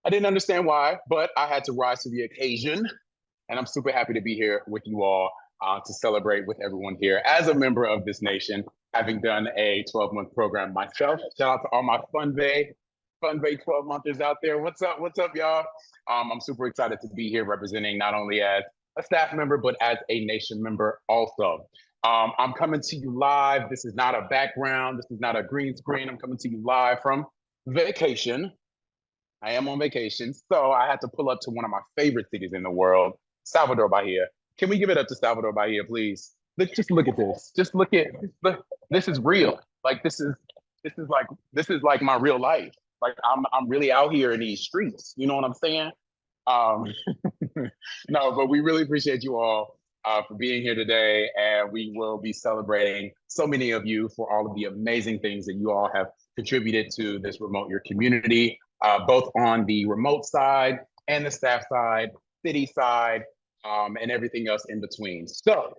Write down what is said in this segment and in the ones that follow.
I didn't understand why, but I had to rise to the occasion. And I'm super happy to be here with you all to celebrate with everyone here as a member of this nation, having done a 12-month program myself. Shout out to all my Fun Bay 12-monthers out there. What's up? What's up, y'all? I'm super excited to be here representing not only as a staff member, but as a nation member also. I'm coming to you live. This is not a background. This is not a green screen. I'm coming to you live from vacation. I am on vacation, so I had to pull up to one of my favorite cities in the world, Salvador Bahia. Can we give it up to Salvador Bahia, please? Just look at this. Just look at look, this is real. Like this is like my real life. Like I'm really out here in these streets. You know what I'm saying? Um, no, but we really appreciate you all for being here today, and we will be celebrating so many of you for all of the amazing things that you all have contributed to this remote year community, both on the remote side and the staff side, city side, and everything else in between. So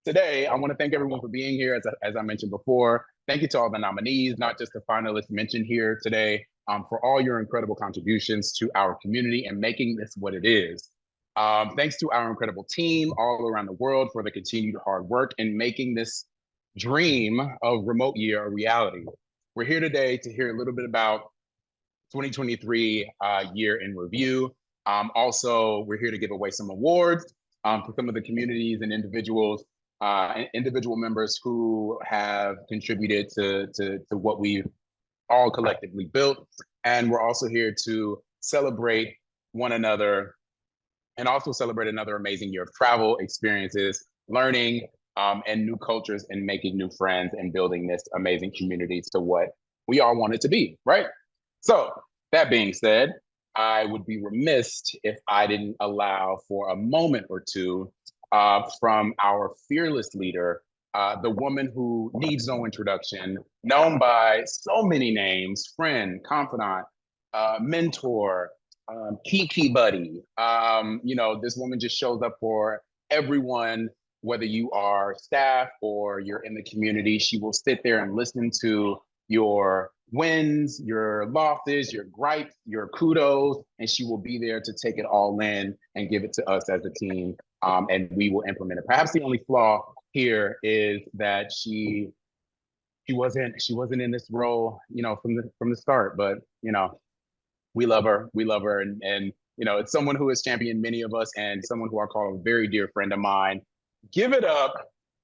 today, I want to thank everyone for being here. As I mentioned before, thank you to all the nominees, not just the finalists mentioned here today, for all your incredible contributions to our community and making this what it is. Thanks to our incredible team all around the world for the continued hard work in making this dream of remote year a reality. We're here today to hear a little bit about 2023 year in review. Also, we're here to give away some awards for some of the communities and individual members who have contributed to what we've all collectively built. And we're also here to celebrate one another and also celebrate another amazing year of travel, experiences, learning, and new cultures, and making new friends and building this amazing community to what we all want it to be, right? So that being said, I would be remiss if I didn't allow for a moment or two from our fearless leader, the woman who needs no introduction, known by so many names, friend, confidant, mentor, Kiki buddy. This woman just shows up for everyone, whether you are staff or you're in the community. She will sit there and listen to your wins, your losses, your gripes, your kudos, and she will be there to take it all in and give it to us as a team, and we will implement it. Perhaps the only flaw here is that she wasn't in this role, from the start. But we love her, and it's someone who has championed many of us, and someone who I call a very dear friend of mine. Give it up,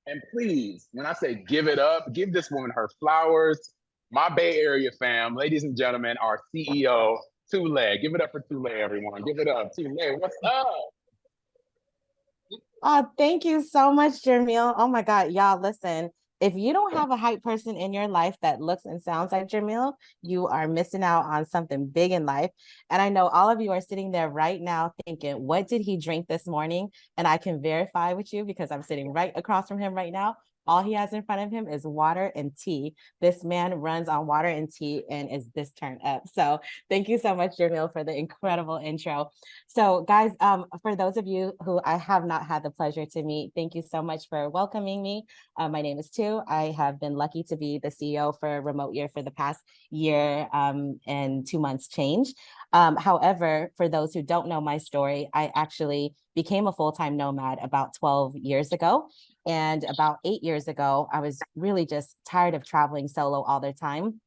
and please, when I say give it up, give this woman her flowers. My Bay Area fam, ladies and gentlemen, our CEO, Tule. Give it up for Tule, everyone. Give it up. Tule, what's up? Oh, thank you so much, Jermiel. Oh my God, y'all, listen. If you don't have a hype person in your life that looks and sounds like Jermiel, you are missing out on something big in life. And I know all of you are sitting there right now thinking, what did he drink this morning? And I can verify with you because I'm sitting right across from him right now. All he has in front of him is water and tea. This man runs on water and tea and is this turned up. So thank you so much, Jermiel, for the incredible intro. So guys, for those of you who I have not had the pleasure to meet, thank you so much for welcoming me. My name is Tu. I have been lucky to be the CEO for Remote Year for the past year and 2 months change. However, for those who don't know my story, I actually became a full-time nomad about 12 years ago. And about 8 years ago, I was really just tired of traveling solo all the time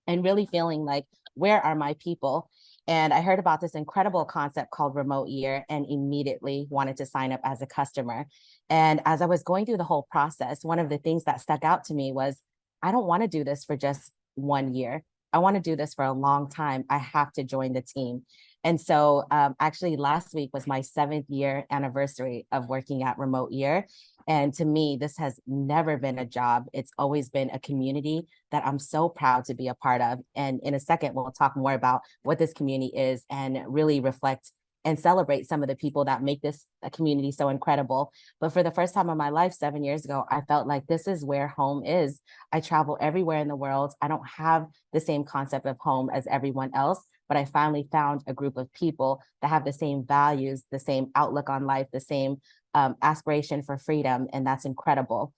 and really feeling like, where are my people? And I heard about this incredible concept called Remote Year and immediately wanted to sign up as a customer. And as I was going through the whole process, one of the things that stuck out to me was, I don't want to do this for just 1 year. I want to do this for a long time. I have to join the team. And so actually last week was my 7th year anniversary of working at Remote Year. And to me, this has never been a job. It's always been a community that I'm so proud to be a part of. And in a second, we'll talk more about what this community is and really reflect and celebrate some of the people that make this a community so incredible. But for the first time in my life, 7 years ago, I felt like this is where home is. I travel everywhere in the world. I don't have the same concept of home as everyone else, but I finally found a group of people that have the same values, the same outlook on life, the same aspiration for freedom, and that's incredible.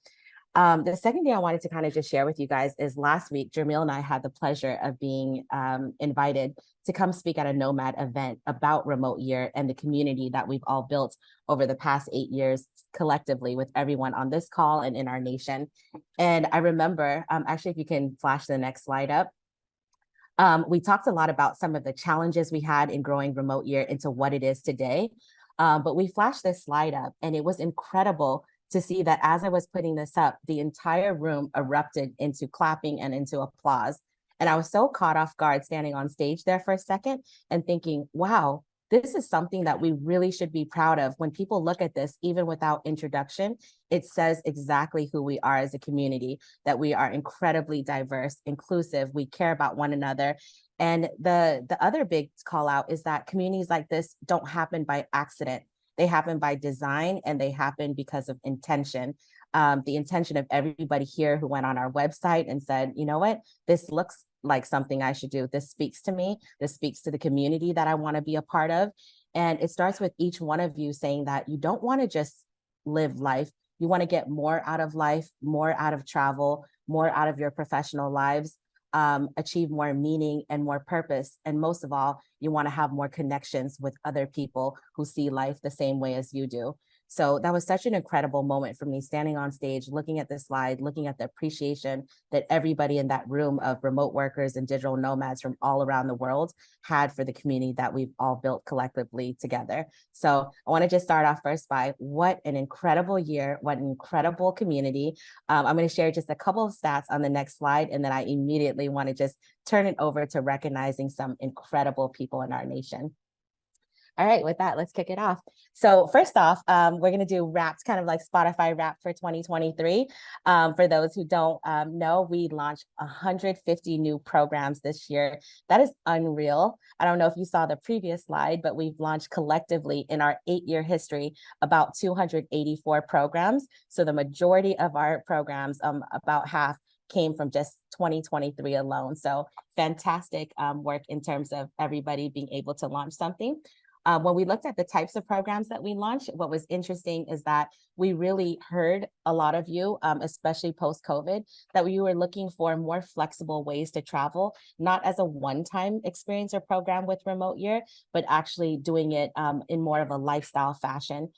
The second thing I wanted to kind of just share with you guys is last week, Jermil and I had the pleasure of being invited to come speak at a Nomad event about remote year and the community that we've all built over the past 8 years collectively with everyone on this call and in our nation. And I remember, actually, if you can flash the next slide up, we talked a lot about some of the challenges we had in growing remote year into what it is today. But we flashed this slide up and it was incredible to see that as I was putting this up, the entire room erupted into clapping and into applause. And I was so caught off guard standing on stage there for a second and thinking, wow, this is something that we really should be proud of. When people look at this, even without introduction, it says exactly who we are as a community, that we are incredibly diverse, inclusive, we care about one another. And the other big call out is that communities like this don't happen by accident. They happen by design and they happen because of intention. The intention of everybody here who went on our website and said, you know what, this looks like something I should do. This speaks to me. This speaks to the community that I want to be a part of. And it starts with each one of you saying that you don't want to just live life. You want to get more out of life, more out of travel, more out of your professional lives, achieve more meaning and more purpose. And most of all, you want to have more connections with other people who see life the same way as you do. So that was such an incredible moment for me, standing on stage, looking at the slide, looking at the appreciation that everybody in that room of remote workers and digital nomads from all around the world had for the community that we've all built collectively together. So I want to just start off first by what an incredible year, what an incredible community. I'm going to share just a couple of stats on the next slide, and then I immediately want to just turn it over to recognizing some incredible people in our nation. All right, with that, let's kick it off. So first off, we're going to do Wrapped, kind of like Spotify Wrapped for 2023. For those who don't know, we launched 150 new programs this year. That is unreal. I don't know if you saw the previous slide, but we've launched collectively in our 8-year history about 284 programs. So the majority of our programs, about half, came from just 2023 alone. So fantastic work in terms of everybody being able to launch something. When we looked at the types of programs that we launched, what was interesting is that we really heard a lot of you, especially post-COVID, that we were looking for more flexible ways to travel, not as a one-time experience or program with remote year, but actually doing it in more of a lifestyle fashion.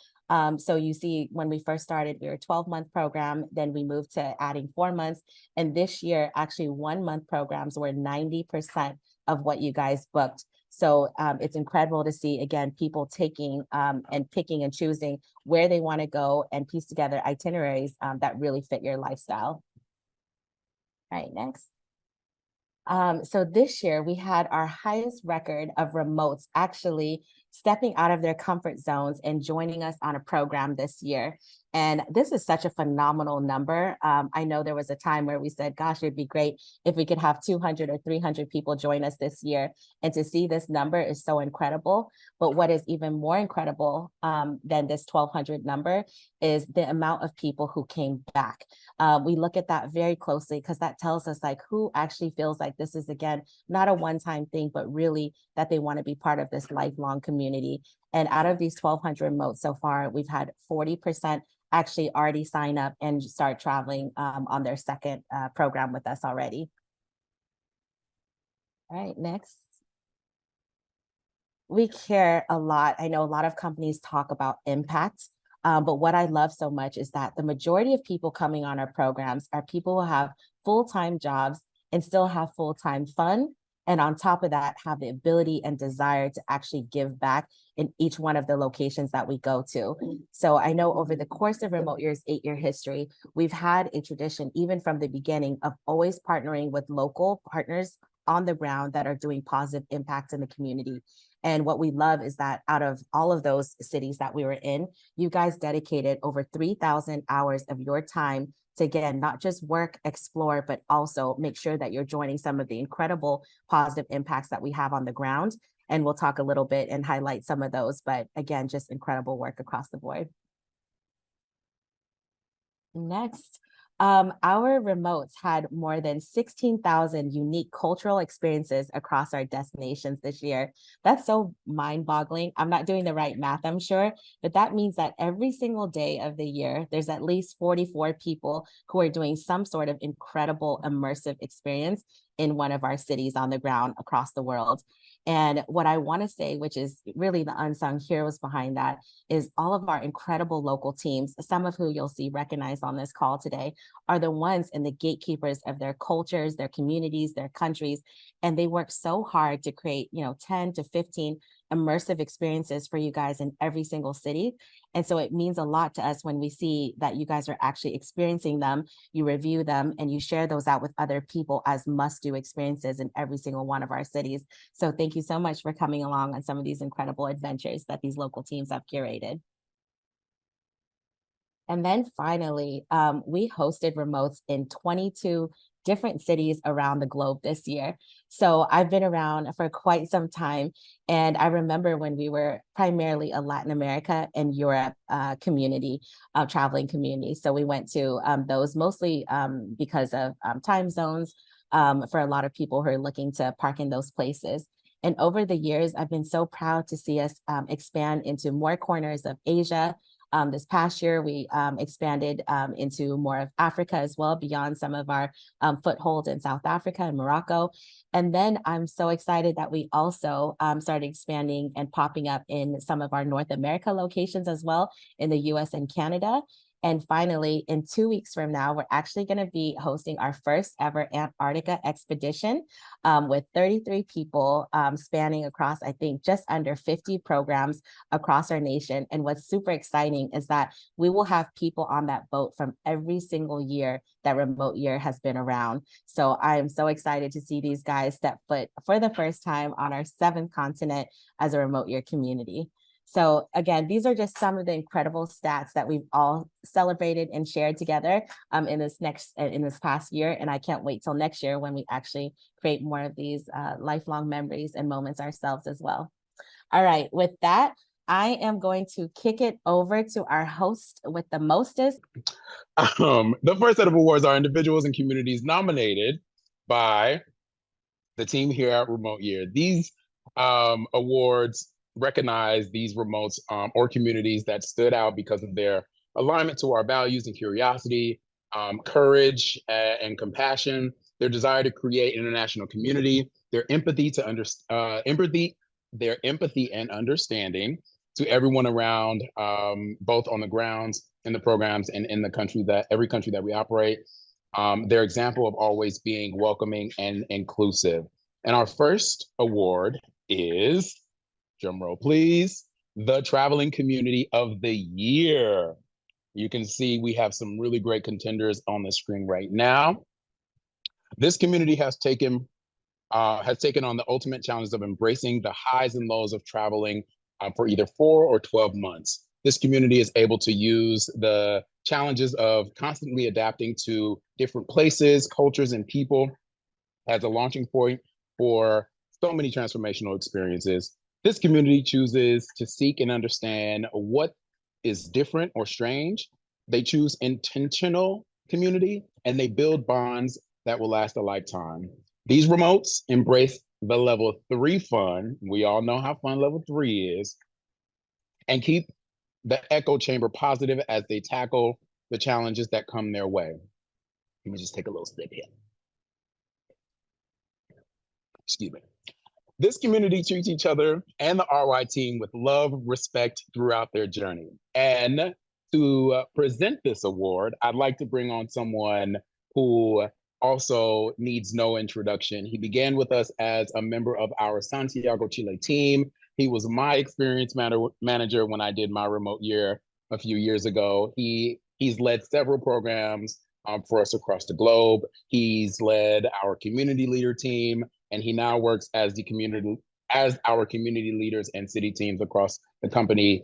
So you see, when we first started, we were a 12-month program, then we moved to adding 4 months. And this year, actually 1-month programs were 90% of what you guys booked. So it's incredible to see, again, people taking and picking and choosing where they want to go and piece together itineraries that really fit your lifestyle. All right, next. So this year we had our highest record of remotes actually stepping out of their comfort zones and joining us on a program this year. And this is such a phenomenal number. I know there was a time where we said, gosh, it'd be great if we could have 200 or 300 people join us this year. And to see this number is so incredible. But what is even more incredible than this 1,200 number is the amount of people who came back. We look at that very closely because that tells us like who actually feels like this is, again, not a one-time thing, but really that they want to be part of this lifelong community. And out of these 1,200 remotes so far, we've had 40% actually already sign up and start traveling on their second program with us already. All right, next. We care a lot. I know a lot of companies talk about impact, but what I love so much is that the majority of people coming on our programs are people who have full-time jobs and still have full-time fun. And on top of that, have the ability and desire to actually give back in each one of the locations that we go to. So I know over the course of Remote Year's 8-year history, we've had a tradition, even from the beginning, of always partnering with local partners on the ground that are doing positive impact in the community. And what we love is that out of all of those cities that we were in, you guys dedicated over 3,000 hours of your time to, again, not just work, explore, but also make sure that you're joining some of the incredible positive impacts that we have on the ground. And we'll talk a little bit and highlight some of those, but again, just incredible work across the board. Next. Our remotes had more than 16,000 unique cultural experiences across our destinations this year. That's so mind-boggling. I'm not doing the right math, I'm sure, but that means that every single day of the year, there's at least 44 people who are doing some sort of incredible immersive experience in one of our cities on the ground across the world. And what I want to say, which is really the unsung heroes behind that, is all of our incredible local teams, some of who you'll see recognized on this call today, are the ones and the gatekeepers of their cultures, their communities, their countries. And they work so hard to create, 10 to 15 immersive experiences for you guys in every single city. And so it means a lot to us when we see that you guys are actually experiencing them, you review them, and you share those out with other people as must-do experiences in every single one of our cities. So thank you so much for coming along on some of these incredible adventures that these local teams have curated. And then finally, we hosted remotes in 22 different cities around the globe this year. So I've been around for quite some time. And I remember when we were primarily a Latin America and Europe community, traveling community. So we went to those mostly because of time zones for a lot of people who are looking to park in those places. And over the years, I've been so proud to see us expand into more corners of Asia. This past year, we expanded into more of Africa as well, beyond some of our foothold in South Africa and Morocco. And then I'm so excited that we also started expanding and popping up in some of our North America locations as well, in the US and Canada. And finally, in 2 weeks from now, we're actually going to be hosting our first ever Antarctica expedition with 33 people spanning across, I think, just under 50 programs across our nation. And what's super exciting is that we will have people on that boat from every single year that remote year has been around. So I am so excited to see these guys step foot for the first time on our seventh continent as a remote year community. So again, these are just some of the incredible stats that we've all celebrated and shared together in this past year. And I can't wait till next year when we actually create more of these lifelong memories and moments ourselves as well. All right, with that, I am going to kick it over to our host with the mostest. The first set of awards are individuals and communities nominated by the team here at Remote Year. These awards recognize these remotes or communities that stood out because of their alignment to our values and curiosity, courage and compassion, their desire to create international community, their empathy and understanding to everyone around, both on the grounds, in the programs, and in the every country that we operate. Their example of always being welcoming and inclusive. And our first award is, drum roll please, the Traveling Community of the Year. You can see we have some really great contenders on the screen right now. This community has taken on the ultimate challenges of embracing the highs and lows of traveling for either 4 or 12 months. This community is able to use the challenges of constantly adapting to different places, cultures, and people as a launching point for so many transformational experiences. This community chooses to seek and understand what is different or strange. They choose intentional community, and they build bonds that will last a lifetime. These remotes embrace the level 3 fun. We all know how fun level 3 is, and keep the echo chamber positive as they tackle the challenges that come their way. Let me just take a little sip here. Excuse me. This community treats each other and the RY team with love, respect throughout their journey. And to present this award, I'd like to bring on someone who also needs no introduction. He began with us as a member of our Santiago, Chile team. He was my experience manager when I did my remote year a few years ago. He's led several programs for us across the globe. He's led our community leader team, and he now works as our community leaders and city teams across the company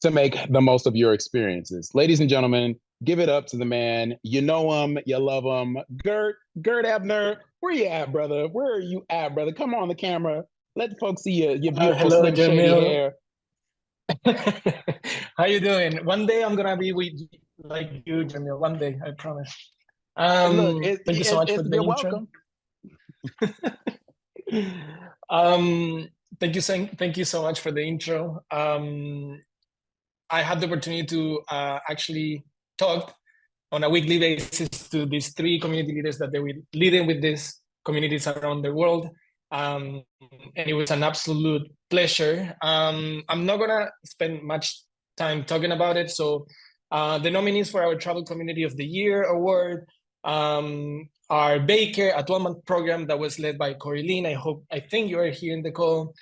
to make the most of your experiences. Ladies and gentlemen, give it up to the man. You know him, you love him. Gert Abner, where you at, brother? Where are you at, brother? Come on the camera. Let the folks see your beautiful, Hello, slick, shady Jamil. hair. How you doing? One day I'm gonna be with like you, Jamil. One day, I promise. Look, Thank you so much for the you're intro. welcome. um, thank you so much for the intro. I had the opportunity to actually talk on a weekly basis to these three community leaders that they were leading with these communities around the world. And it was an absolute pleasure. I'm not gonna spend much time talking about it. So the nominees for our Travel Community of the Year award are Baker, a 12-month program that was led by Corilyn. I think you are here in the call.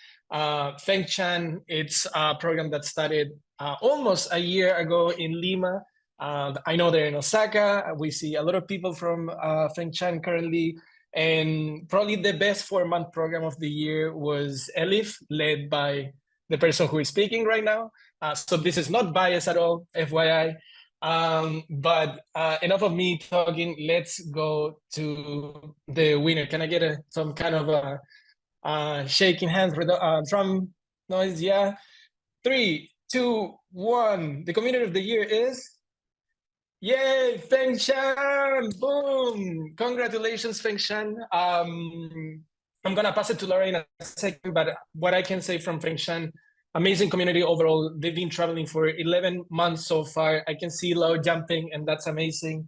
Feng Chan, it's a program that started almost a year ago in Lima. I know they're in Osaka. We see a lot of people from Feng Chan currently. And probably the best 4-month program of the year was Elif, led by the person who is speaking right now. So this is not biased at all, FYI. But enough of me talking. Let's go to the winner. Can I get some kind of a shaking hands drum noise? Yeah. 3, 2, 1. The community of the year is yay, Feng Shan! Boom! Congratulations, Feng Shan. I'm gonna pass it to Laura in a second, but what I can say from Feng Shan, amazing community overall. They've been traveling for 11 months so far. I can see Lau jumping, and that's amazing.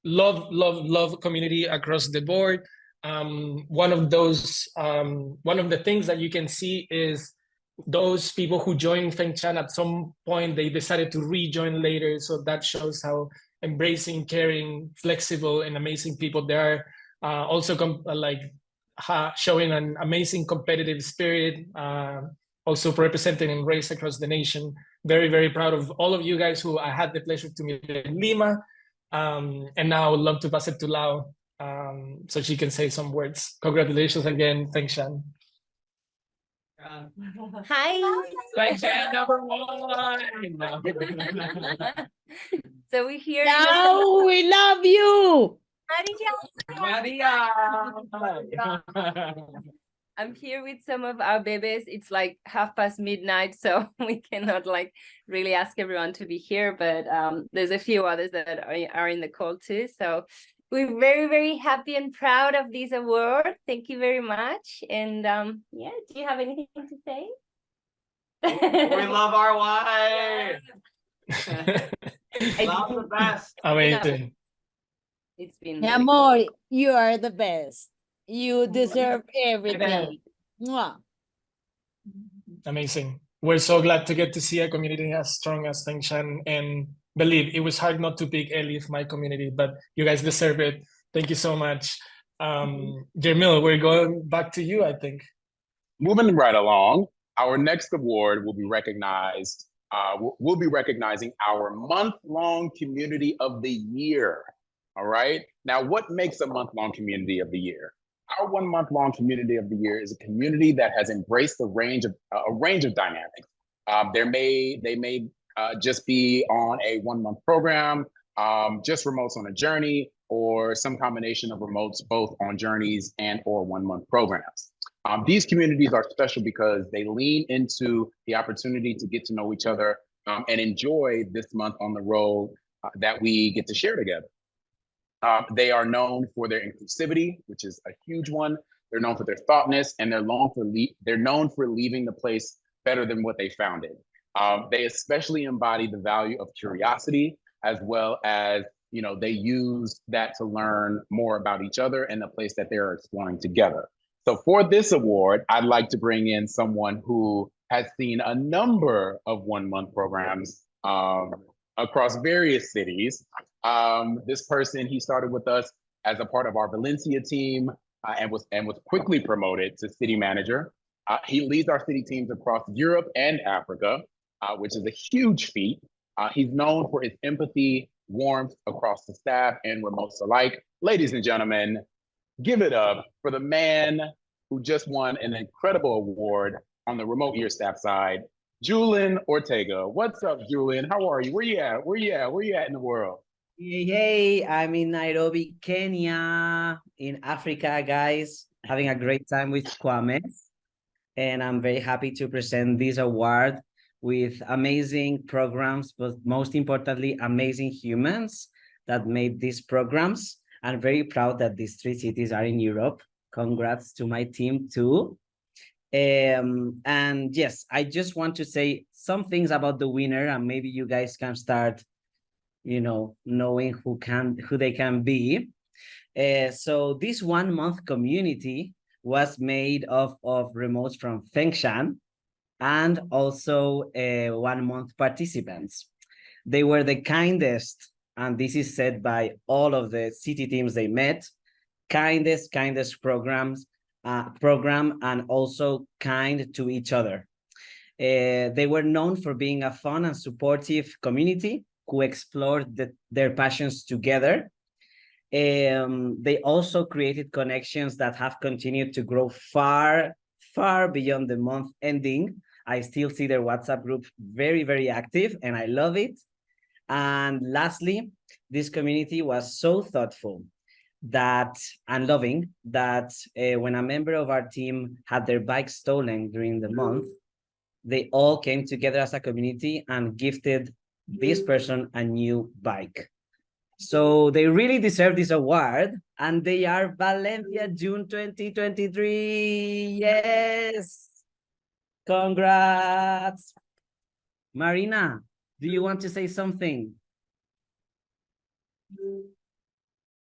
Love community across the board. One of the things that you can see is those people who joined Feng Chan at some point, they decided to rejoin later. So that shows how embracing, caring, flexible, and amazing people they are. Also showing an amazing competitive spirit, also representing and race across the nation. Very, very proud of all of you guys who I had the pleasure to meet in Lima. And now I would love to pass it to Lau so she can say some words. Congratulations again, Feng Shan. Hi. Feng Shan #1. So we're here. No, we love you. Maria. I'm here with some of our babies. It's like midnight, so we cannot like really ask everyone to be here, but there's a few others that are in the call too. So we're very, very happy and proud of this award. Thank you very much. And yeah, do you have anything to say? We love our wife. Love the best. Amazing. It's been Mi really amor, you are the best. You deserve everything. Mwah. Amazing. We're so glad to get to see a community as strong as Feng Shan, and believe it was hard not to pick Elif, my community, but you guys deserve it. Thank you so much. Jermil, we're going back to you, I think. Moving right along, our next award will be recognized. We'll be recognizing our month-long community of the year. All right. Now, what makes a month-long community of the year? Our 1 month-long community of the year is a community that has embraced a range of dynamics. They may just be on a 1 month program, just remotes on a journey, or some combination of remotes, both on journeys and or 1 month programs. These communities are special because they lean into the opportunity to get to know each other and enjoy this month on the road that we get to share together. They are known for their inclusivity, which is a huge one. They're known for their thoughtness, and they're known for leaving the place better than what they found it. They especially embody the value of curiosity, as well as, you know, they use that to learn more about each other and the place that they're exploring together. So for this award, I'd like to bring in someone who has seen a number of 1 month programs across various cities. This person, he started with us as a part of our Valencia team and was quickly promoted to city manager. He leads our city teams across Europe and Africa, which is a huge feat. He's known for his empathy, warmth across the staff and remotes alike. Ladies and gentlemen, give it up for the man who just won an incredible award on the remote ear staff side, Julian Ortega. What's up, Julian? How are you? Where you at? Where you at in the world? Hey, I'm in Nairobi, Kenya, in Africa, guys, having a great time with Kwame. And I'm very happy to present this award with amazing programs, but most importantly, amazing humans. that made these programs. I'm very proud that these 3 cities are in Europe. Congrats to my team too. And yes, I just want to say some things about the winner, and maybe you guys can start, knowing who they can be. So this 1 month community was made of remotes from Fengshan and also 1 month participants. They were the kindest, and this is said by all of the city teams they met, kindest program, and also kind to each other. They were known for being a fun and supportive community who explored their passions together. They also created connections that have continued to grow far beyond the month ending. I still see their WhatsApp group very, very active, and I love it. And lastly, this community was so thoughtful and loving that when a member of our team had their bike stolen during the month, they all came together as a community and gifted this person a new bike. So they really deserve this award, and they are Valencia June 2023. Yes. Congrats. Marina, do you want to say something?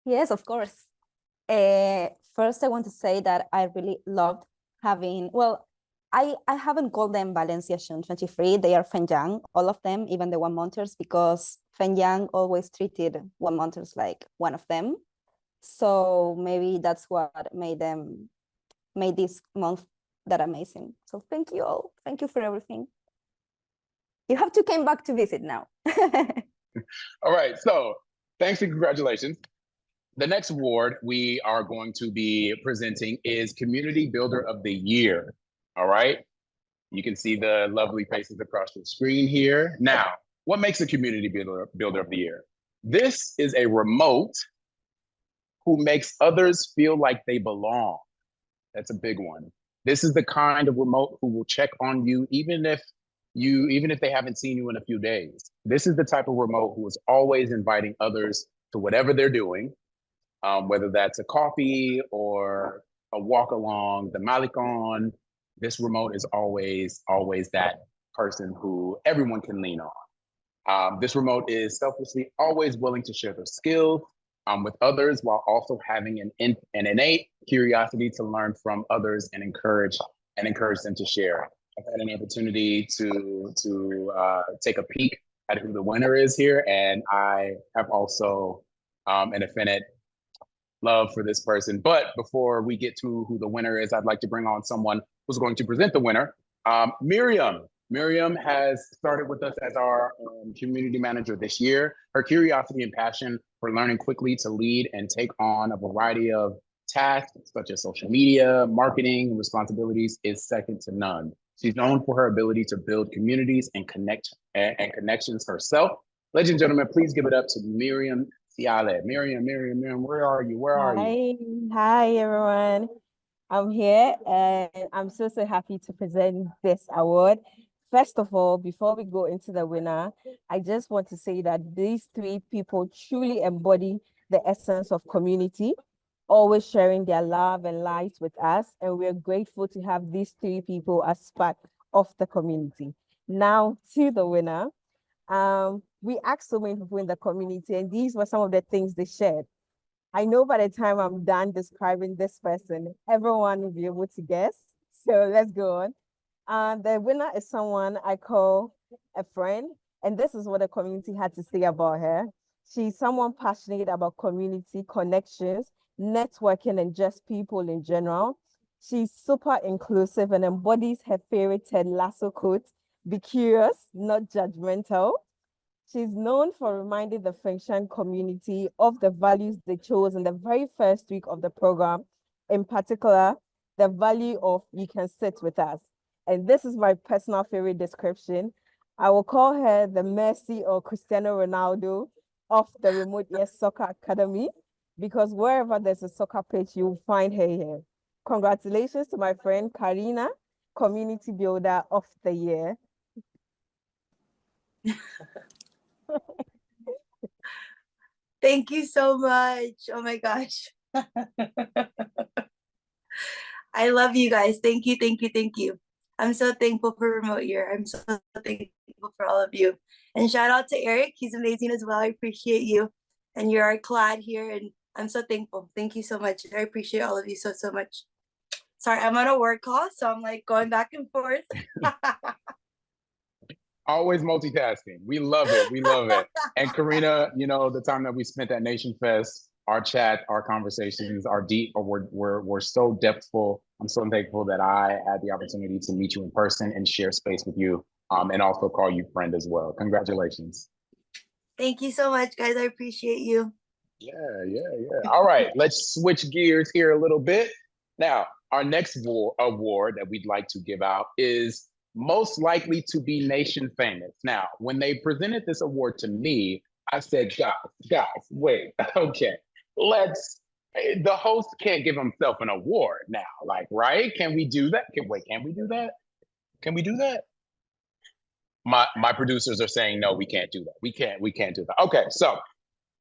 Yes, of course. First, I want to say that I really loved having, well, I haven't called them Valencia June 23. They are Fenyang, all of them, even the 1 monthers, because Fenyang always treated 1 monthers like one of them. So maybe that's what made this month that amazing. So thank you all. Thank you for everything. You have to come back to visit now. All right, so thanks and congratulations. The next award we are going to be presenting is Community Builder of the Year. All right, you can see the lovely faces across the screen here. Now, what makes a Community Builder of the Year? This is a remote who makes others feel like they belong. That's a big one. This is the kind of remote who will check on you even if they haven't seen you in a few days. This is the type of remote who is always inviting others to whatever they're doing, whether that's a coffee or a walk along the Malecon. This remote is always that person who everyone can lean on. This remote is selflessly always willing to share their skills with others, while also having an innate curiosity to learn from others and encourage them to share. I've had an opportunity to take a peek at who the winner is here, and I have also an affinity love for this person. But before we get to who the winner is, I'd like to bring on someone who's going to present the winner. Miriam. Miriam has started with us as our community manager this year. Her curiosity and passion for learning quickly to lead and take on a variety of tasks such as social media, marketing, and responsibilities is second to none. She's known for her ability to build communities and connections herself. Ladies and gentlemen, please give it up to Miriam Ciale. Miriam, where are you? Where are you? Hi, everyone. I'm here and I'm so happy to present this award. First of all, before we go into the winner, I just want to say that these 3 people truly embody the essence of community, always sharing their love and light with us. And we're grateful to have these 3 people as part of the community. Now to the winner. We asked so many people in the community, and these were some of the things they shared. I know by the time I'm done describing this person, everyone will be able to guess. So let's go on. The winner is someone I call a friend, and this is what the community had to say about her. She's someone passionate about community connections, networking, and just people in general. She's super inclusive and embodies her favorite Ted Lasso quote, "Be curious, not judgmental." She's known for reminding the Fengshan community of the values they chose in the very first week of the program, in particular, the value of "you can sit with us." And this is my personal favorite description. I will call her the Messi or Cristiano Ronaldo of the Remote Year Soccer Academy, because wherever there's a soccer pitch, you'll find her here. Congratulations to my friend Karina, Community Builder of the Year. Thank you so much. Oh my gosh. I love you guys. Thank you, thank you, thank you. I'm so thankful for Remote Year. I'm so thankful for all of you. And shout out to Eric. He's amazing as well. I appreciate you. And you're our clad here. And I'm so thankful. Thank you so much. I appreciate all of you so, so much. Sorry, I'm on a work call, so I'm like going back and forth. Always multitasking. We love it. We love it. And Karina, you know, the time that we spent at Nation Fest, our chat, our conversations are deep, or we're so depthful. I'm so thankful that I had the opportunity to meet you in person and share space with you, and also call you friend as well. Congratulations. Thank you so much, guys. I appreciate you. Yeah. All right, let's switch gears here a little bit. Now, our next award that we'd like to give out is most likely to be nation famous. Now, when they presented this award to me, I said, guys, wait, okay, the host can't give himself an award now, like, right? Can we do that? Can we do that? Can we do that? My producers are saying, no, we can't do that. We can't do that. Okay, so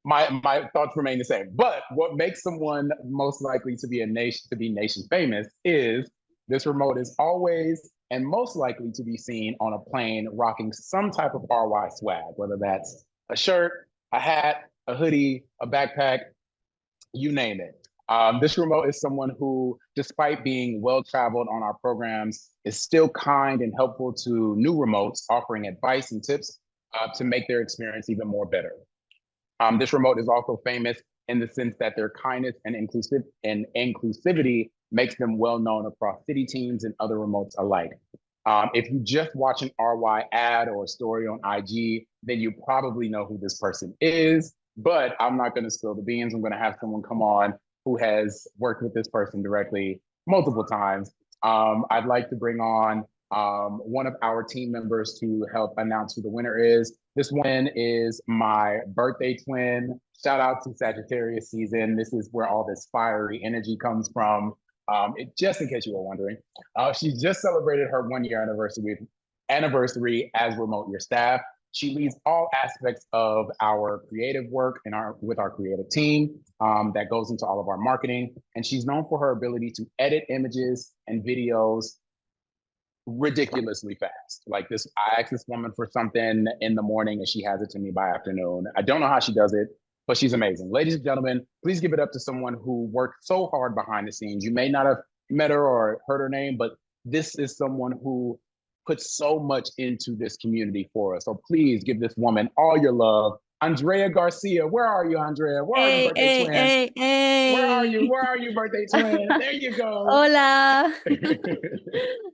my thoughts remain the same. But what makes someone most likely to be nation famous is this remote is always and most likely to be seen on a plane rocking some type of RY swag, whether that's a shirt, a hat, a hoodie, a backpack, you name it. This remote is someone who, despite being well-traveled on our programs, is still kind and helpful to new remotes, offering advice and tips to make their experience even more better. This remote is also famous in the sense that their kindness and inclusivity makes them well known across city teams and other remotes alike. If you just watch an RY ad or a story on IG, then you probably know who this person is, but I'm not going to spill the beans. I'm going to have someone come on who has worked with this person directly multiple times. I'd like to bring on one of our team members to help announce who the winner is. This one is my birthday twin. Shout out to Sagittarius season. This is where all this fiery energy comes from. Just in case you were wondering, she just celebrated her 1-year anniversary as Remote Year staff. She leads all aspects of our creative work and with our creative team that goes into all of our marketing. And she's known for her ability to edit images and videos ridiculously fast. Like this, I asked this woman for something in the morning and she has it to me by afternoon. I don't know how she does it, but she's amazing. Ladies and gentlemen, please give it up to someone who worked so hard behind the scenes. You may not have met her or heard her name, but this is someone who puts so much into this community for us. So please give this woman all your love. Andrea Garcia, where are you, Andrea? Where are you, birthday twin? Where are you? Where are you, birthday twin? There you go. Hola.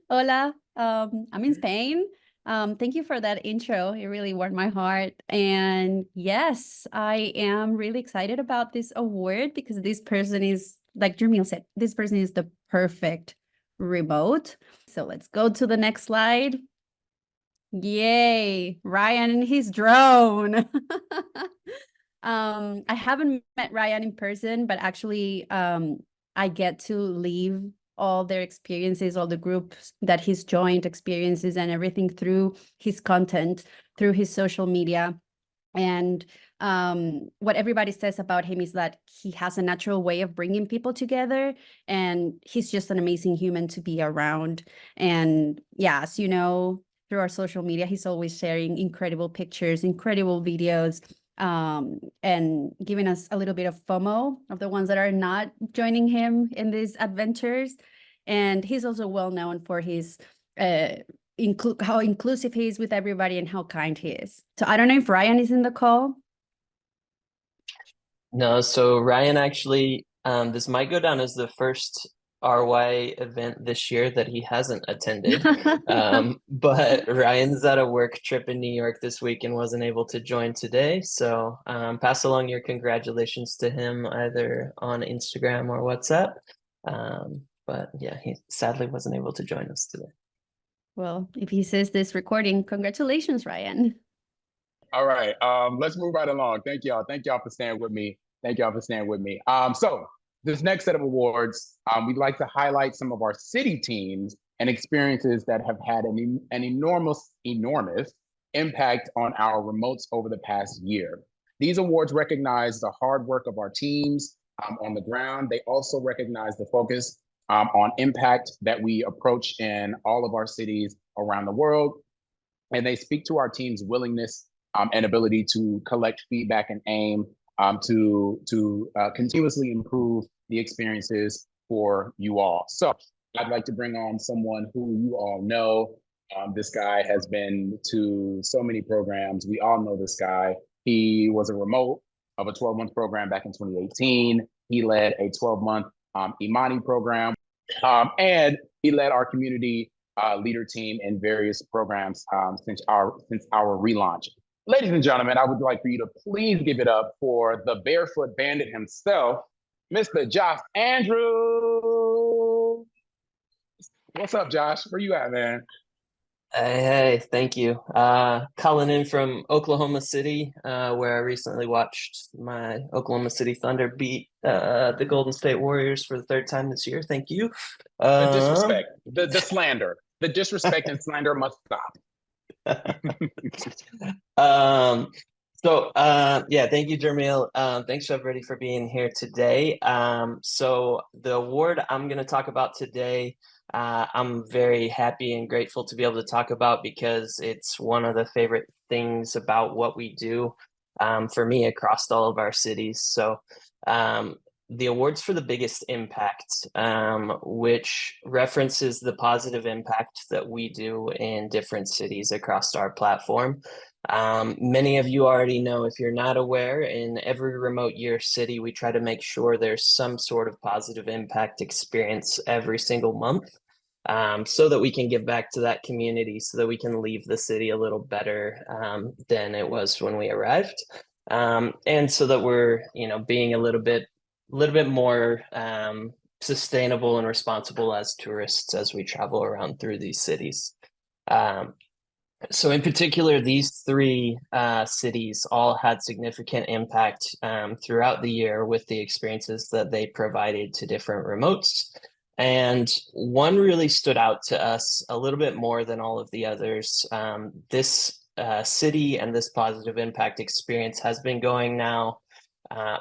Hola. I'm in Spain. Thank you for that intro. It really warmed my heart. And yes, I am really excited about this award because this person is, like Jermil said, this person is the perfect remote. So let's go to the next slide. Yay, Ryan and his drone. I haven't met Ryan in person, but actually I get to live all their experiences, all the groups that he's joined experiences and everything through his content, through his social media. And what everybody says about him is that he has a natural way of bringing people together, and he's just an amazing human to be around. And yeah, as you know, through our social media, he's always sharing incredible pictures, incredible videos, and giving us a little bit of FOMO of the ones that are not joining him in these adventures. And he's also well known for his how inclusive he is with everybody and how kind he is. So I don't know if Ryan is in the call. No, so Ryan actually, this might go down as the first RY event this year that he hasn't attended. But Ryan's at a work trip in New York this week and wasn't able to join today. So pass along your congratulations to him either on Instagram or WhatsApp. But yeah, he sadly wasn't able to join us today. Well, if he says this recording, congratulations, Ryan. All right, let's move right along. Thank y'all. Thank y'all for staying with me. So this next set of awards, we'd like to highlight some of our city teams and experiences that have had an enormous impact on our remotes over the past year. These awards recognize the hard work of our teams on the ground. They also recognize the focus on impact that we approach in all of our cities around the world. And they speak to our team's willingness and ability to collect feedback and aim to continuously improve the experiences for you all. So I'd like to bring on someone who you all know. This guy has been to so many programs. We all know this guy. He was a remote of a 12-month program back in 2018. He led a 12-month Imani program, and he led our community leader team in various programs since our relaunch. Ladies and gentlemen, I would like for you to please give it up for the barefoot bandit himself, Mr. Josh Andrews. What's up, Josh? Where you at, man? Hey, thank you. Calling in from Oklahoma City, where I recently watched my Oklahoma City Thunder beat the Golden State Warriors for the third time this year. Thank you. The disrespect, the slander, the disrespect and slander must stop. Yeah, thank you, Jermil. Thanks to everybody for being here today. So the award I'm going to talk about today, I'm very happy and grateful to be able to talk about because it's one of the favorite things about what we do for me across all of our cities. So the awards for the biggest impact, which references the positive impact that we do in different cities across our platform. Many of you already know, if you're not aware, in every remote year city, we try to make sure there's some sort of positive impact experience every single month, so that we can give back to that community, so that we can leave the city a little better than it was when we arrived. And so that we're, being a little bit more sustainable and responsible as tourists as we travel around through these cities. So in particular, these three cities all had significant impact throughout the year with the experiences that they provided to different remotes. And one really stood out to us a little bit more than all of the others. This city and this positive impact experience has been going now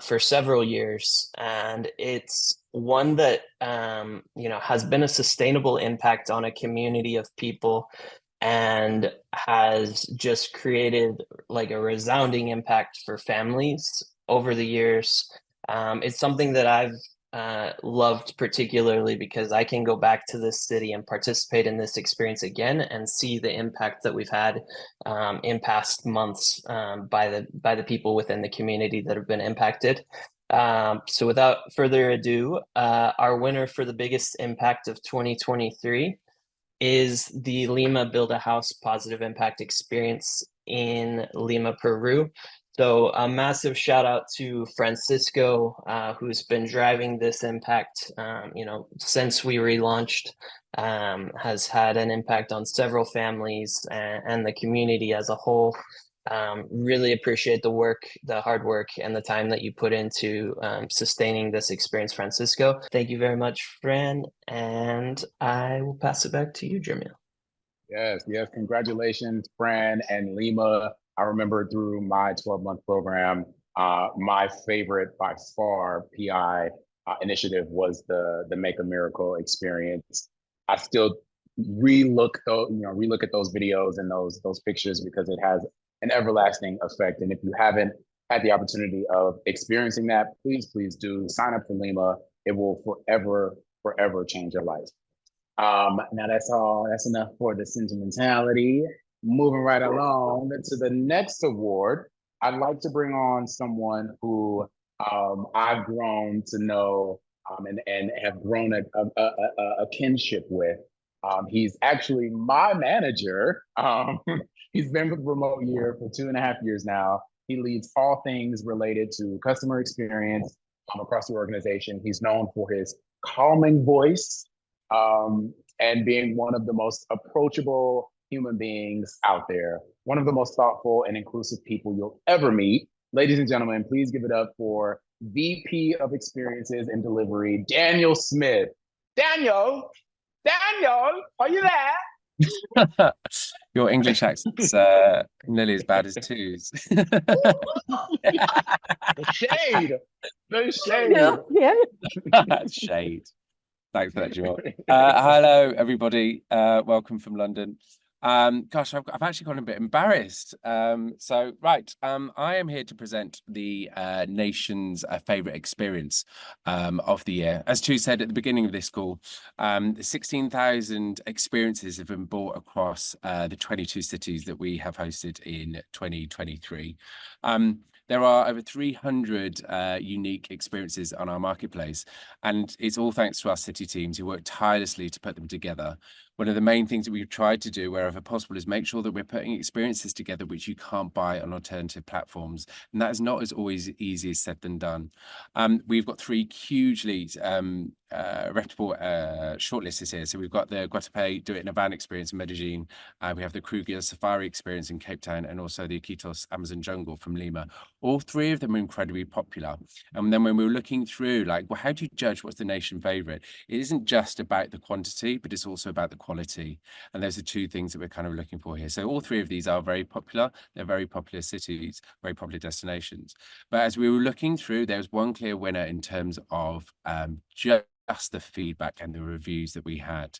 for several years, and it's one that has been a sustainable impact on a community of people and has just created like a resounding impact for families over the years. It's something that I've loved particularly because I can go back to this city and participate in this experience again and see the impact that we've had in past months by the people within the community that have been impacted. So without further ado, our winner for the biggest impact of 2023 is the Lima Build a House Positive Impact Experience in Lima, Peru. So a massive shout out to Francisco, who's been driving this impact, since we relaunched, has had an impact on several families and the community as a whole. Really appreciate the hard work, and the time that you put into sustaining this experience, Francisco. Thank you very much, Fran, and I will pass it back to you, Jermil. Yes, congratulations, Fran and Lima. I remember through my 12-month program, my favorite by far PI initiative was the Make a Miracle experience. I still relook at those videos and those pictures because it has an everlasting effect. And if you haven't had the opportunity of experiencing that, please do sign up for Lima. It will forever change your life. Now that's enough for the sentimentality. Moving right along to the next award, I'd like to bring on someone who I've grown to know and have grown a kinship with. He's actually my manager. He's been with Remote Year for 2.5 years now. He leads all things related to customer experience across the organization. He's known for his calming voice and being one of the most approachable human beings out there, one of the most thoughtful and inclusive people you'll ever meet. Ladies and gentlemen, please give it up for VP of Experiences and Delivery, Daniel Smith. Daniel, are you there? Your English accent's nearly as bad as Two's. The shade. The shade. No, yeah. Shade. Thanks for that, Jamal. Hello, everybody. Welcome from London. Gosh, I've actually got a bit embarrassed. I am here to present the nation's favourite experience of the year. As Tu said at the beginning of this call, 16,000 experiences have been brought across the 22 cities that we have hosted in 2023. There are over 300 unique experiences on our marketplace, and it's all thanks to our city teams who work tirelessly to put them together. One of the main things that we've tried to do wherever possible is make sure that we're putting experiences together which you can't buy on alternative platforms. And that is not as always easy as said than done. We've got three hugely reputable shortlists here. So we've got the Guatapé Do It in a Van experience in Medellin. We have the Kruger Safari experience in Cape Town, and also the Iquitos Amazon Jungle from Lima. All three of them are incredibly popular. And then when we were looking through, like, well, how do you judge what's the nation favorite? It isn't just about the quantity, but it's also about the quality. And those are two things that we're kind of looking for here. So all three of these are very popular. They're very popular cities, very popular destinations. But as we were looking through, there was one clear winner in terms of just the feedback and the reviews that we had.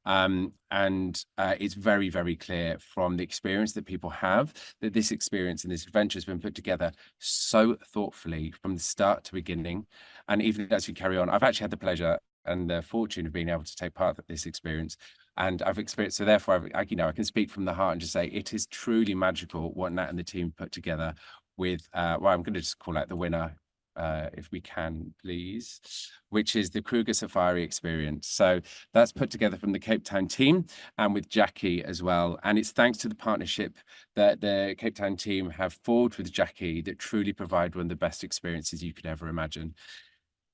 It's very, very clear from the experience that people have that this experience and this adventure has been put together so thoughtfully from the start to beginning. And even as we carry on, I've actually had the pleasure and the fortune of being able to take part of this experience. And I've experienced, so therefore, I can speak from the heart and just say it is truly magical what Nat and the team put together with, I'm going to just call out the winner, if we can, please, which is the Kruger Safari experience. So that's put together from the Cape Town team and with Jackie as well. And it's thanks to the partnership that the Cape Town team have forged with Jackie that truly provide one of the best experiences you could ever imagine.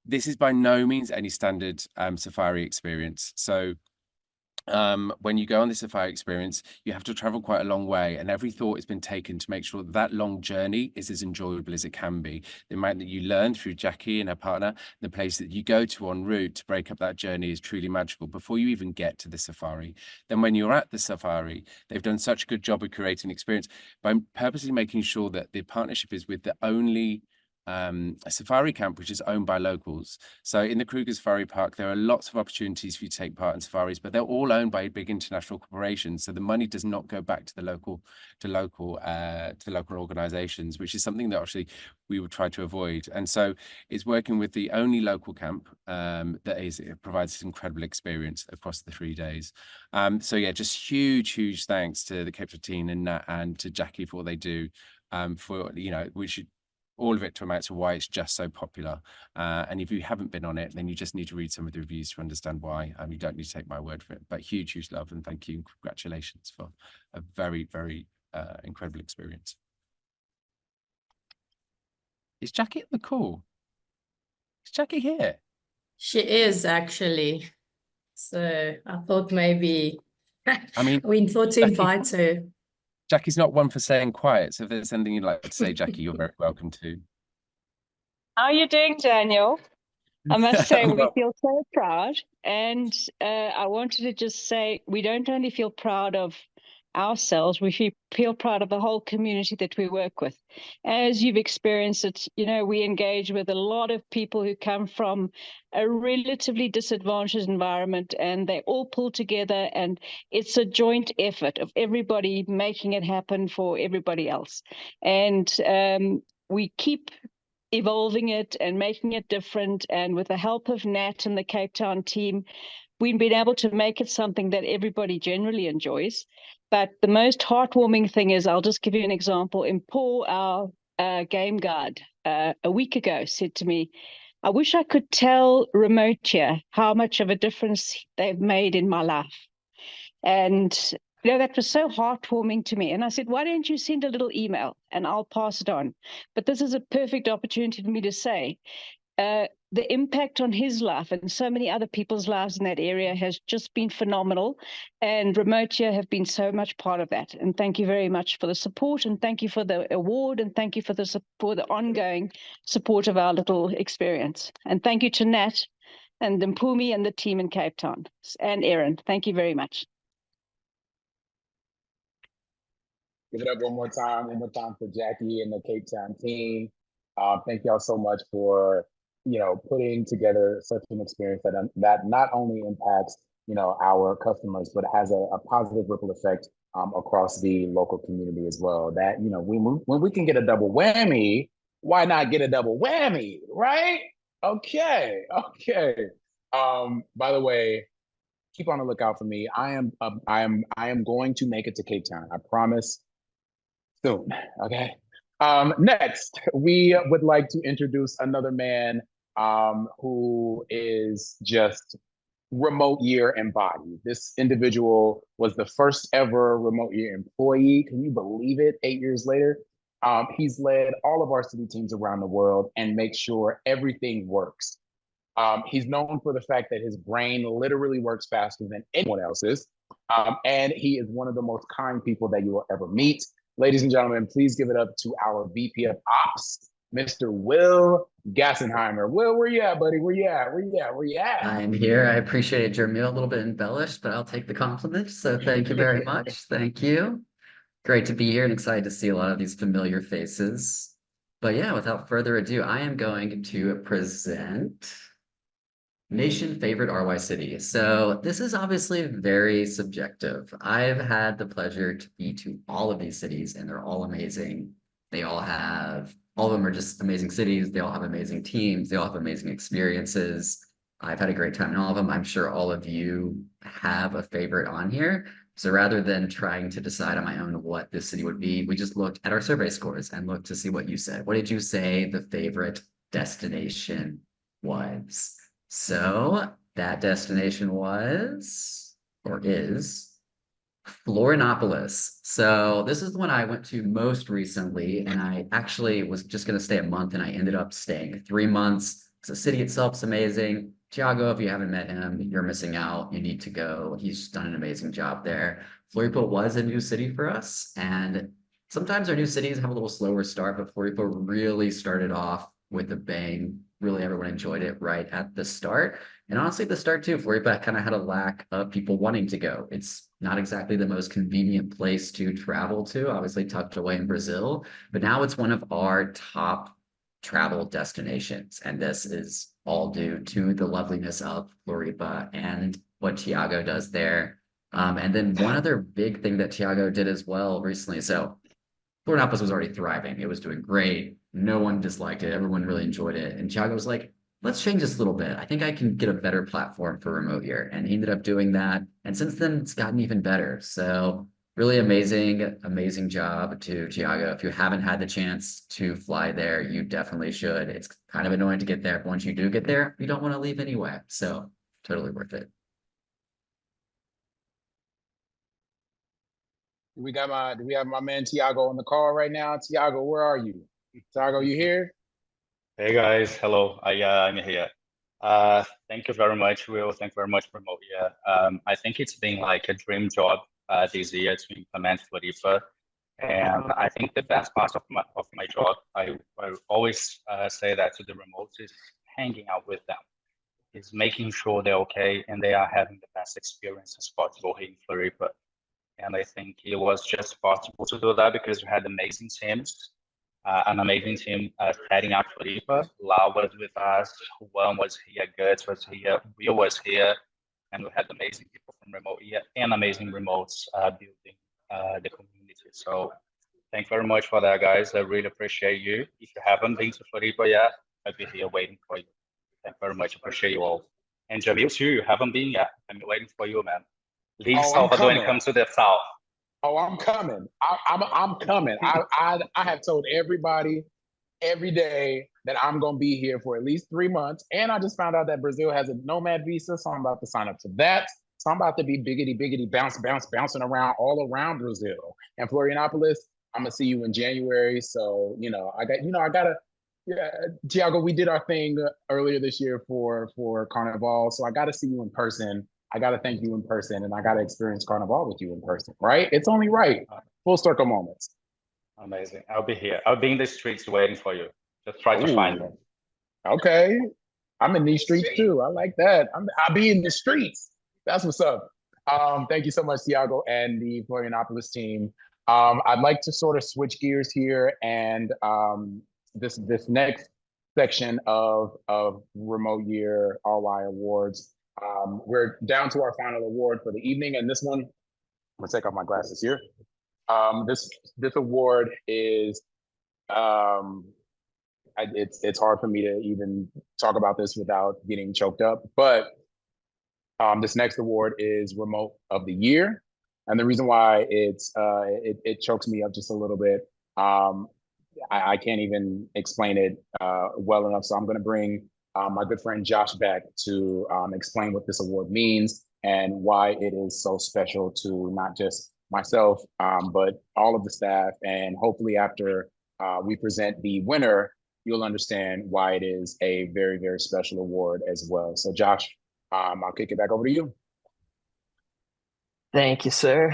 This is by no means any standard safari experience. So when you go on the safari experience, you have to travel quite a long way, and every thought has been taken to make sure that that long journey is as enjoyable as it can be. The amount that you learn through Jackie and her partner, the place that you go to en route to break up that journey is truly magical before you even get to the safari. Then when you're at the safari, they've done such a good job of creating experience by purposely making sure that the partnership is with the only a safari camp which is owned by locals. So in the Kruger Safari Park, there are lots of opportunities for you to take part in safaris, but they're all owned by big international corporations. So the money does not go back to the local organizations, which is something that actually we would try to avoid. And so it's working with the only local camp it provides this incredible experience across the 3 days. So yeah, just huge thanks to the Cape Town team and to Jackie for what they do, for, you know, all of it to amount to why it's just so popular. And if you haven't been on it, then you just need to read some of the reviews to understand why. You don't need to take my word for it, but huge love and thank you and congratulations for a very, very incredible experience. Is Jackie at the call? Is Jackie here? She is actually. So I thought maybe we thought to invite her. Jackie's not one for staying quiet. So if there's anything you'd like to say, Jackie, you're very welcome to. How are you doing, Daniel? I must say we feel so proud. And I wanted to just say we don't only feel proud of ourselves, we feel proud of the whole community that we work with. As you've experienced it, you know, we engage with a lot of people who come from a relatively disadvantaged environment, and they all pull together, and it's a joint effort of everybody making it happen for everybody else. And we keep evolving it and making it different. And with the help of Nat and the Cape Town team, we've been able to make it something that everybody generally enjoys. But the most heartwarming thing is, I'll just give you an example. Paul, our game guide, a week ago said to me, I wish I could tell Remotia how much of a difference they've made in my life. And you know, that was so heartwarming to me. And I said, why don't you send a little email and I'll pass it on? But this is a perfect opportunity for me to say, the impact on his life and so many other people's lives in that area has just been phenomenal. And Remotia have been so much part of that. And thank you very much for the support, and thank you for the award, and thank you for the ongoing support of our little experience. And thank you to Nat and Mpumi and the team in Cape Town, and Erin. Thank you very much. Give it up one more time for Jackie and the Cape Town team. Thank y'all so much for, putting together such an experience that not only impacts, our customers, but has a positive ripple effect across the local community as well. That, when we can get a double whammy, why not get a double whammy, right? Okay. By the way, keep on the lookout for me. I am going to make it to Cape Town. I promise. Soon. Okay. Next, we would like to introduce another man who is just remote year embodied. This individual was the first ever remote year employee. Can you believe it? 8 years later. He's led all of our city teams around the world and makes sure everything works. He's known for the fact that his brain literally works faster than anyone else's. And he is one of the most kind people that you will ever meet. Ladies and gentlemen, please give it up to our VP of Ops, Mr. Will Gassenheimer. Will, where you at, buddy? Where you at? I'm here. I appreciate your meal, a little bit embellished, but I'll take the compliment. So thank you very much. Thank you. Great to be here and excited to see a lot of these familiar faces. But yeah, without further ado, I am going to present Nation Favorite RY City. So this is obviously very subjective. I've had the pleasure to be to all of these cities and they're all amazing. All of them are just amazing cities. They all have amazing teams. They all have amazing experiences. I've had a great time in all of them. I'm sure all of you have a favorite on here. So rather than trying to decide on my own what this city would be, we just looked at our survey scores and looked to see what you said. What did you say the favorite destination was? So that destination was, or is, Florianopolis. So this is the one I went to most recently, and I actually was just going to stay a month, and I ended up staying 3 months. The city itself is amazing. Tiago, if you haven't met him, you're missing out. You need to go. He's done an amazing job there. Floripa was a new city for us, and sometimes our new cities have a little slower start, but Floripa really started off with a bang. Really, everyone enjoyed it right at the start. And honestly, the start too, Floripa kind of had a lack of people wanting to go. It's not exactly the most convenient place to travel to, obviously tucked away in Brazil, but now it's one of our top travel destinations. And this is all due to the loveliness of Floripa and what Tiago does there. And then one other big thing that Tiago did as well recently. So Florianopolis was already thriving. It was doing great. No one disliked it. Everyone really enjoyed it. And Tiago was like, let's change this a little bit. I think I can get a better platform for remote year. And he ended up doing that. And since then, it's gotten even better. So really amazing job to Tiago. If you haven't had the chance to fly there, you definitely should. It's kind of annoying to get there, but once you do get there, you don't want to leave anyway. So totally worth it. Do we have my man Tiago on the call right now? Tiago, where are you? Tiago, you here? Hey guys, hello. I'm here. Thank you very much, Will. Thank you very much, Remote. I think it's been like a dream job this year to implement Floripa. And I think the best part of my job, I always say that to the remotes, is hanging out with them. Is making sure they're okay and they are having the best experience as possible here in Floripa. And I think it was just possible to do that because we had amazing teams, an amazing team heading up Floripa. Lau was with us, Juan was here, Gertz was here, Will was here, and we had amazing people from remote here and amazing remotes building the community. So thank you very much for that, guys. I really appreciate you. If you haven't been to Floripa yet, I'll be here waiting for you. Thank you very much. Appreciate you all. And Jamil too, you haven't been yet. I'm waiting for you, man. Leave Salvador and come to the south. Oh, I'm coming. I'm coming. I have told everybody every day that I'm gonna be here for at least 3 months. And I just found out that Brazil has a nomad visa, so I'm about to sign up for that. So I'm about to be biggity bouncing around all around Brazil. And Florianopolis, I'm gonna see you in January. So Tiago, we did our thing earlier this year for Carnival, so I gotta see you in person. I got to thank you in person and I got to experience Carnival with you in person, right? It's only right. Full circle moments. Amazing. I'll be here. I'll be in the streets waiting for you. Just try to find me. Okay. I'm in these streets too. I like that. I'll be in the streets. That's what's up. Thank you so much, Tiago and the Florianopolis team. I'd like to sort of switch gears here, and this next section of remote year RY awards, we're down to our final award for the evening, and this one, I'm gonna take off my glasses here. This award is it's hard for me to even talk about this without getting choked up, but this next award is Remote of the Year. And the reason why it chokes me up just a little bit, I can't even explain it well enough. So I'm going to bring my good friend Josh back to explain what this award means and why it is so special to not just myself, but all of the staff. And hopefully after we present the winner, you'll understand why it is a very, very special award as well. So Josh, I'll kick it back over to you. Thank you, sir.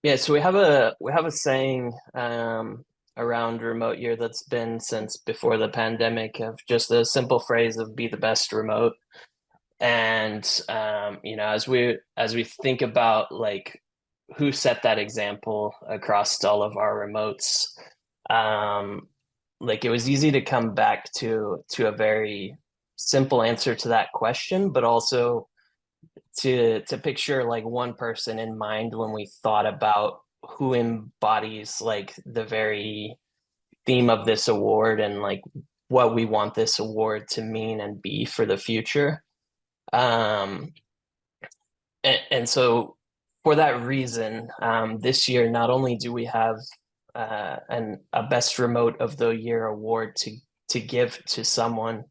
Yeah, so we have a saying around remote year that's been since before the pandemic, of just a simple phrase of "be the best remote." And you know, as we think about like who set that example across all of our remotes, like it was easy to come back to a very simple answer to that question, but also to picture like one person in mind when we thought about who embodies like the very theme of this award and like what we want this award to mean and be for the future. And so for that reason, this year, not only do we have a Best Remote of the Year award to give to someone,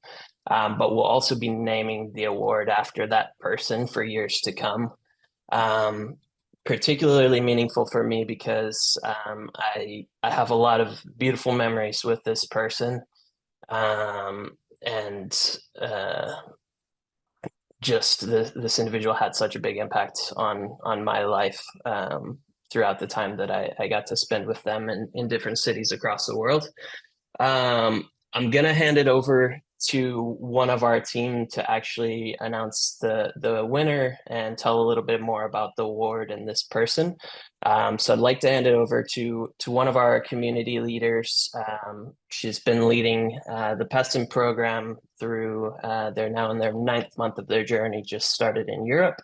but we'll also be naming the award after that person for years to come. Particularly meaningful for me because I have a lot of beautiful memories with this person, and just this individual had such a big impact on my life throughout the time that I got to spend with them in different cities across the world. I'm gonna hand it over to one of our team to actually announce the winner and tell a little bit more about the award and this person. So I'd like to hand it over to one of our community leaders. She's been leading the PESTM program through, they're now in their 9th month of their journey, just started in Europe.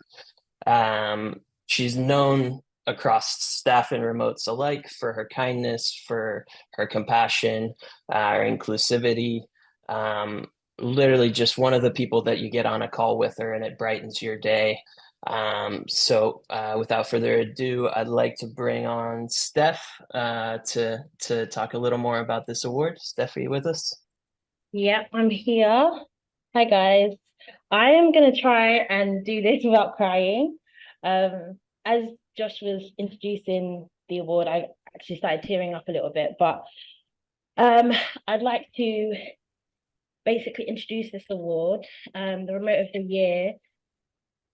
She's known across staff and remotes alike for her kindness, for her compassion, her inclusivity. Literally just one of the people that you get on a call with her and it brightens your day. So without further ado, I'd like to bring on Steph to talk a little more about this award. Steph, are you with us? Yeah, I'm here. Hi guys. I am gonna try and do this without crying. As Josh was introducing the award, I actually started tearing up a little bit, but I'd like to basically introduce this award. The Remote of the Year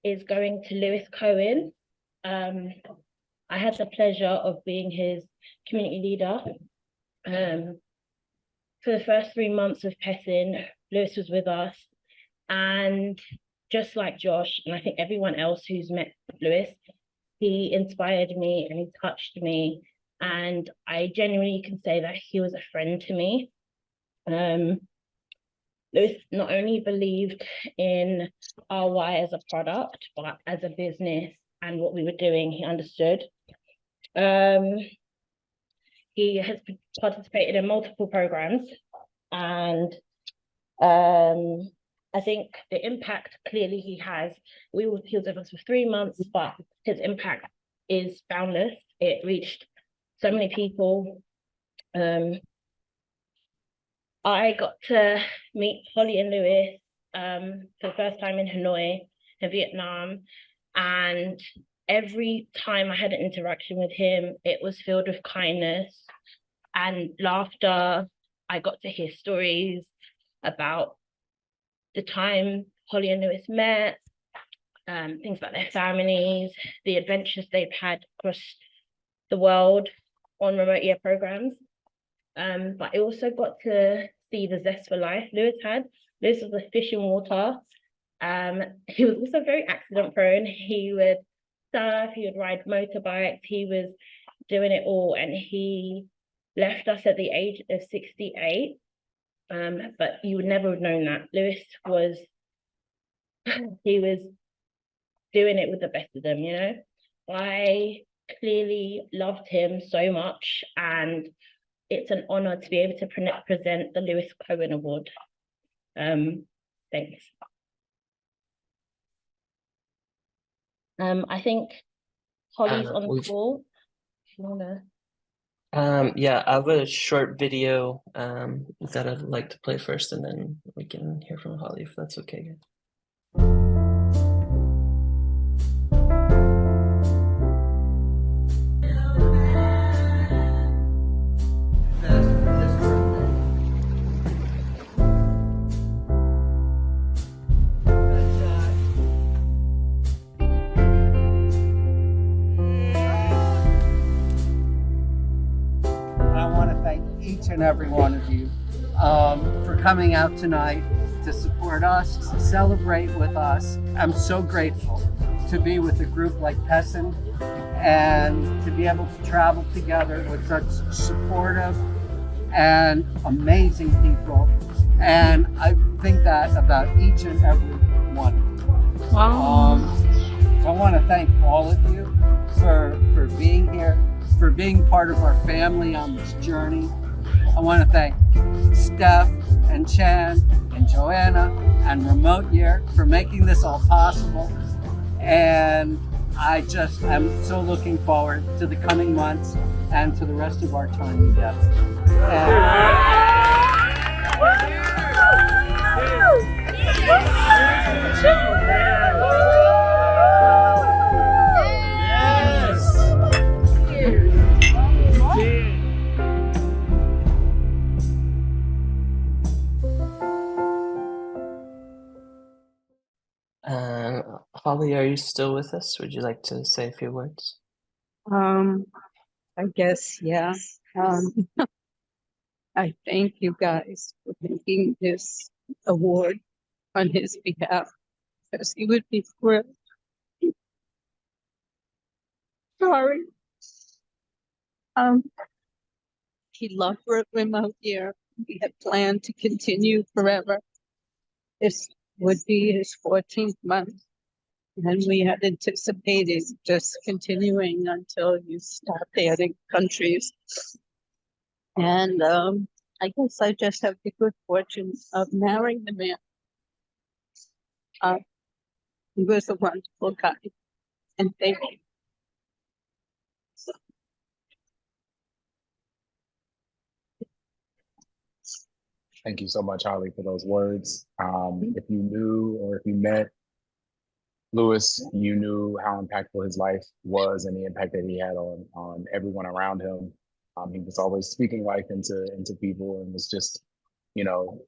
is going to Lewis Cohen. I had the pleasure of being his community leader. For the first 3 months of PESTM, Lewis was with us, and just like Josh, and I think everyone else who's met Lewis, he inspired me and he touched me, and I genuinely can say that he was a friend to me. Lewis not only believed in RY as a product, but as a business and what we were doing, he understood. He has participated in multiple programs, and I think the impact clearly he has. He was with us for 3 months, but his impact is boundless. It reached so many people. I got to meet Holly and Lewis for the first time in Hanoi, in Vietnam, and every time I had an interaction with him, it was filled with kindness and laughter. I got to hear stories about the time Holly and Lewis met, things about their families, the adventures they've had across the world on remote year programs. But I also got to see the zest for life Lewis had. Lewis was a fish in water. He was also very accident prone. He would surf, he would ride motorbikes, he was doing it all, and he left us at the age of 68. But you would never have known that. Lewis was, he was doing it with the best of them, you know. I clearly loved him so much, and it's an honor to be able to present the Lewis Cohen Award. Thanks. I think Holly's on the call. If you wanna. Yeah, I have a short video that I'd like to play first, and then we can hear from Holly if that's okay. Each and every one of you for coming out tonight to support us, to celebrate with us. I'm so grateful to be with a group like Pessin and to be able to travel together with such supportive and amazing people. And I think that about each and every one of you. Wow. So I want to thank all of you for being here, for being part of our family on this journey. I want to thank Steph and Chan and Joanna and Remote Year for making this all possible. And I just am so looking forward to the coming months and to the rest of our time together. Holly, are you still with us? Would you like to say a few words? I guess, yeah. I thank you guys for making this award on his behalf, because he would be thrilled. Sorry. He loved Remote Year. We had planned to continue forever. This would be his 14th month. And we had anticipated just continuing until you start adding countries. And I guess I just have the good fortune of marrying the man. He was a wonderful guy. And thank you. Thank you so much, Holly, for those words. If you knew or if you met Lewis, you knew how impactful his life was and the impact that he had on everyone around him. He was always speaking life into people, and was just, you know,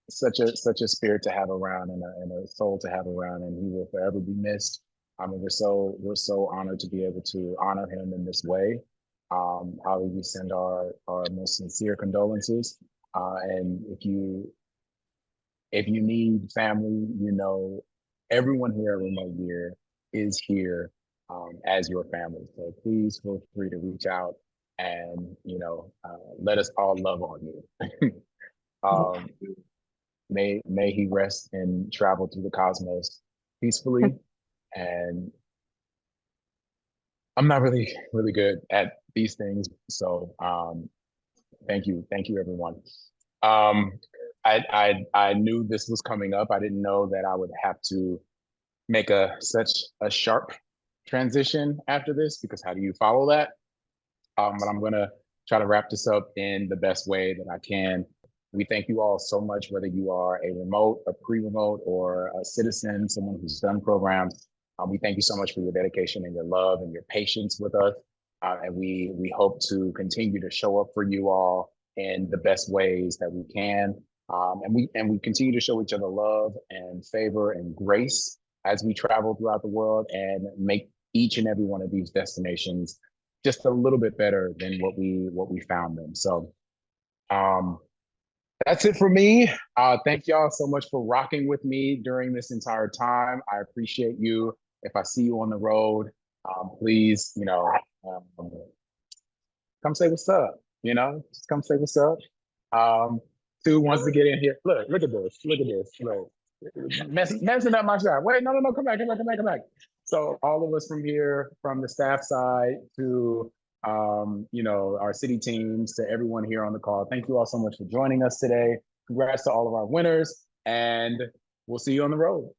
such a spirit to have around and a soul to have around, and he will forever be missed. We're so honored to be able to honor him in this way. Holly, we send our most sincere condolences. And if you need family, you know, everyone here at Remote Year is here as your family. So please feel free to reach out and, you know, let us all love on you. May he rest and travel through the cosmos peacefully. And I'm not really good at these things, so thank you, everyone. I knew this was coming up. I didn't know that I would have to make such a sharp transition after this, because how do you follow that? But I'm gonna try to wrap this up in the best way that I can. We thank you all so much, whether you are a remote, a pre-remote, or a citizen, someone who's done programs. We thank you so much for your dedication and your love and your patience with us. And we hope to continue to show up for you all in the best ways that we can. And we continue to show each other love and favor and grace as we travel throughout the world and make each and every one of these destinations just a little bit better than what we found them. So that's it for me. Thank y'all so much for rocking with me during this entire time. I appreciate you. If I see you on the road, Please, come say what's up. Just come say what's up. Two wants to get in here. Look at this. Look at this. Look. Messing up my shot. Wait, no, come back. So all of us from here, from the staff side to our city teams, to everyone here on the call, thank you all so much for joining us today. Congrats to all of our winners, and we'll see you on the road.